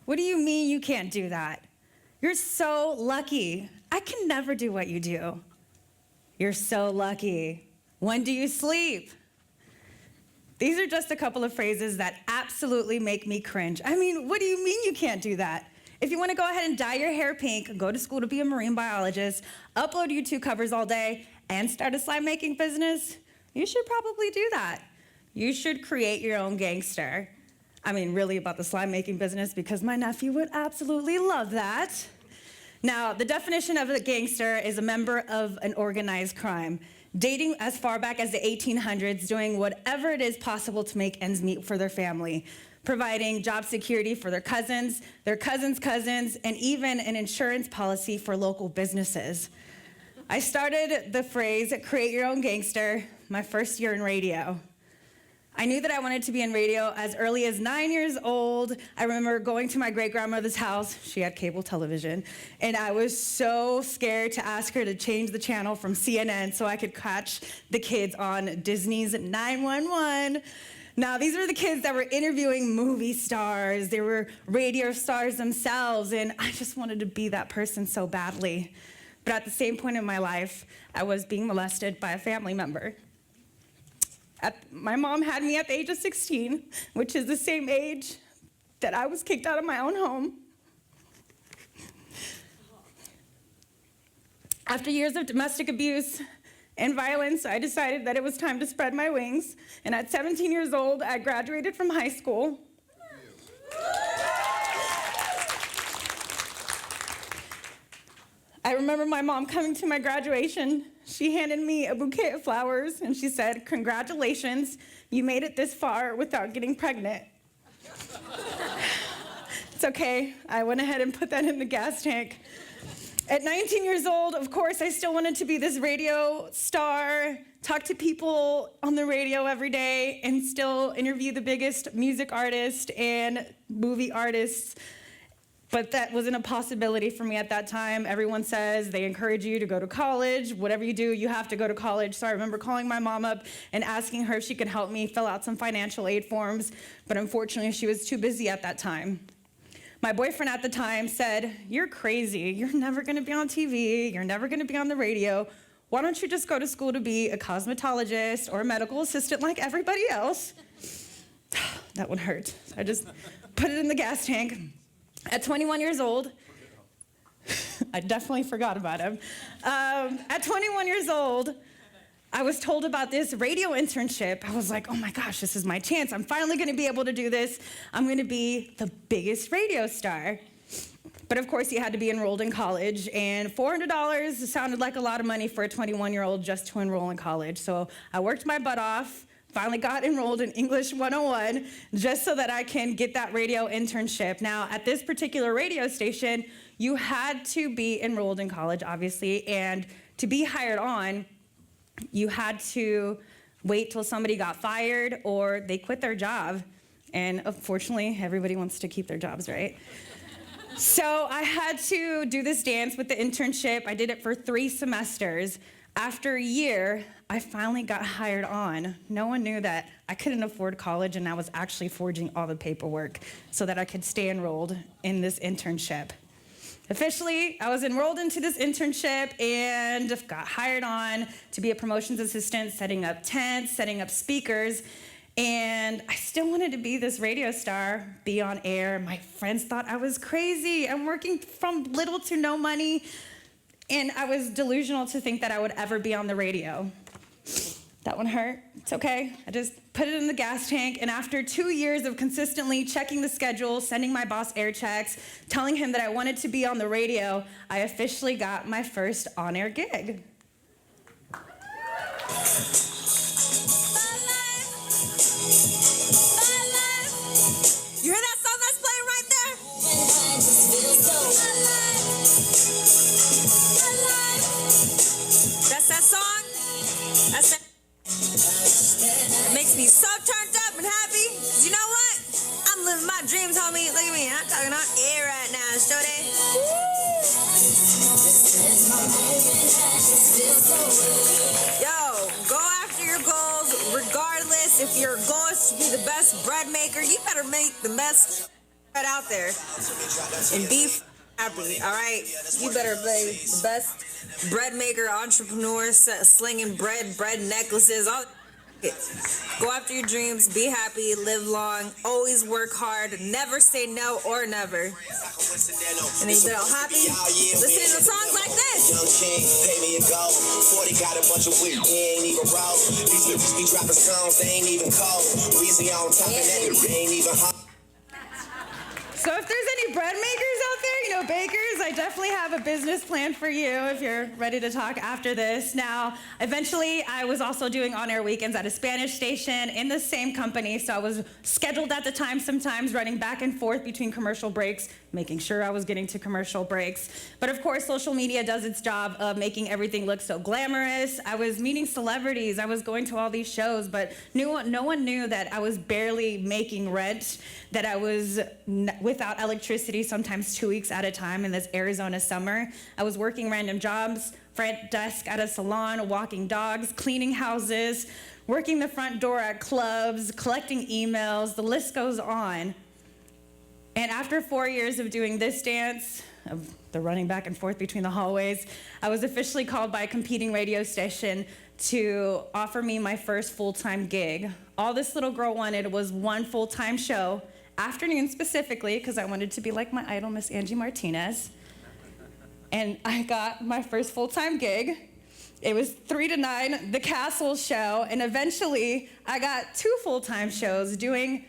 What do you mean you can't do that? You're so lucky. I can never do what you do. You're so lucky. When do you sleep? These are just a couple of phrases that absolutely make me cringe. I mean, what do you mean you can't do that? If you want to go ahead and dye your hair pink, go to school to be a marine biologist, upload YouTube covers all day, and start a slime making business, you should probably do that. You should create your own gangster. I mean, really about the slime making business, because my nephew would absolutely love that. Now, the definition of a gangster is a member of an organized crime, dating as far back as the 1800s, doing whatever it is possible to make ends meet for their family, providing job security for their cousins' cousins, and even an insurance policy for local businesses. I started the phrase, create your own gangster, my first year in radio. I knew that I wanted to be in radio as early as 9 years old. I remember going to my great-grandmother's house. She had cable television. And I was so scared to ask her to change the channel from CNN so I could catch the kids on Disney's 911. Now, these were the kids that were interviewing movie stars. They were radio stars themselves. And I just wanted to be that person so badly. But at the same point in my life, I was being molested by a family member. My mom had me at the age of 16, which is the same age that I was kicked out of my own home. After years of domestic abuse and violence, I decided that it was time to spread my wings. And at 17 years old, I graduated from high school. I remember my mom coming to my graduation. She handed me a bouquet of flowers, and she said, "Congratulations, you made it this far without getting pregnant." It's okay. I went ahead and put that in the gas tank. At 19 years old, of course, I still wanted to be this radio star, talk to people on the radio every day, and still interview the biggest music artists and movie artists. But that wasn't a possibility for me at that time. Everyone says they encourage you to go to college. Whatever you do, you have to go to college. So I remember calling my mom up and asking her if she could help me fill out some financial aid forms. But unfortunately, she was too busy at that time. My boyfriend at the time said, "You're crazy. You're never going to be on TV. You're never going to be on the radio. Why don't you just go to school to be a cosmetologist or a medical assistant like everybody else?" That one hurt. I just put it in the gas tank. At 21 years old, I definitely forgot about him. At 21 years old, I was told about this radio internship. I was like, oh my gosh, this is my chance. I'm finally gonna be able to do this. I'm gonna be the biggest radio star. But of course, you had to be enrolled in college, and $400 sounded like a lot of money for a 21-year-old just to enroll in college. So I worked my butt off, finally got enrolled in English 101 just so that I can get that radio internship. Now, at this particular radio station, you had to be enrolled in college, obviously, and to be hired on, you had to wait till somebody got fired or they quit their job. And unfortunately, everybody wants to keep their jobs, right? So I had to do this dance with the internship. I did it for 3 semesters. After a year, I finally got hired on. No one knew that I couldn't afford college, and I was actually forging all the paperwork so that I could stay enrolled in this internship. Officially, I was enrolled into this internship and got hired on to be a promotions assistant, setting up tents, setting up speakers. And I still wanted to be this radio star, be on air. My friends thought I was crazy. I'm working from little to no money. And I was delusional to think that I would ever be on the radio. That one hurt. It's okay. I just put it in the gas tank. And after 2 years of consistently checking the schedule, sending my boss air checks, telling him that I wanted to be on the radio, I officially got my first on-air gig. You hear that song that's playing right there? That's that song? That's that. It makes me so turned up and happy. 'Cause you know what? I'm living my dreams, homie. Look at me. I'm talking on air right now, Shorty. Yo, go after your goals, regardless if your goal is to be the best bread maker. You better make the best right out there and be happy, all right? You better be the best bread maker, entrepreneur, slinging bread necklaces, all it. Go after your dreams, be happy, live long, always work hard, never say no or never. And then you get all happy, listening to songs like this. Young king, pay me a go. 40 got a bunch of weed, he ain't even roll. These niggas be dropping songs, they ain't even cold. Weezy on top of that, it ain't even hot. So if there's any bread makers out there, bakers, I definitely have a business plan for you if you're ready to talk after this. Now, eventually, I was also doing on-air weekends at a Spanish station in the same company, so I was scheduled at the time sometimes, running back and forth between commercial breaks, making sure I was getting to commercial breaks. But of course, social media does its job of making everything look so glamorous. I was meeting celebrities, I was going to all these shows, but no one knew that I was barely making rent, that I was without electricity sometimes 2 weeks at a time in this Arizona summer. I was working random jobs, front desk at a salon, walking dogs, cleaning houses, working the front door at clubs, collecting emails, the list goes on. And after 4 years of doing this dance, of the running back and forth between the hallways, I was officially called by a competing radio station to offer me my first full-time gig. All this little girl wanted was one full-time show, afternoon specifically, because I wanted to be like my idol, Miss Angie Martinez. And I got my first full-time gig. It was 3 to 9, the Castle show, and eventually I got 2 full-time shows doing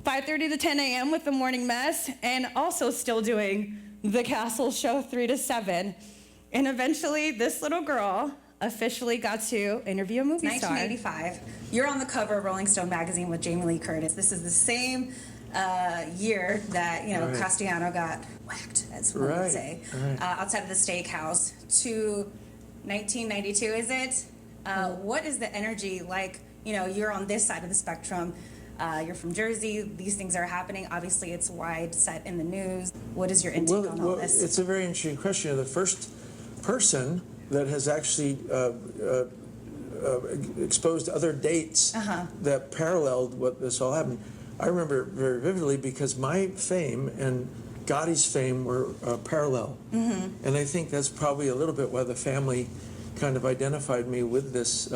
5:30 to 10 a.m. with the morning mess, and also still doing the Castle show 3 to 7. And eventually this little girl officially got to interview a movie star. 1985. You're on the cover of Rolling Stone magazine with Jamie Lee Curtis. This is the same year that Right. Castellano got whacked, as one would say, outside of the steakhouse. To 1992, is it? What is the energy like? You're on this side of the spectrum. You're from Jersey. These things are happening. Obviously, it's wide set in the news. What is your intake on all this? It's a very interesting question. The first person that has actually exposed other dates that paralleled what this all happened. I remember very vividly because my fame and Gotti's fame were parallel. And I think that's probably a little bit why the family kind of identified me with this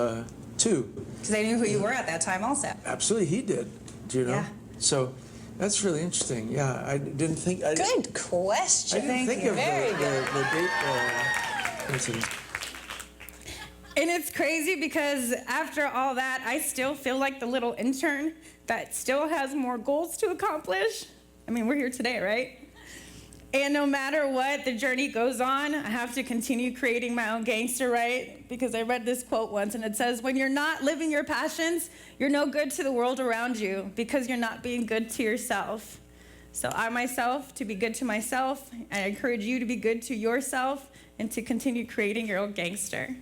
too. Because they knew who you were at that time also. Absolutely, he did. Do you know? Yeah. So that's really interesting. Yeah, I didn't think. Good question. I didn't think of the date incident. And it's crazy because after all that, I still feel like the little intern that still has more goals to accomplish. I mean, we're here today, right? And no matter what the journey goes on, I have to continue creating my own gangster, right? Because I read this quote once, and it says, when you're not living your passions, you're no good to the world around you because you're not being good to yourself. So I myself, to be good to myself, I encourage you to be good to yourself and to continue creating your own gangster.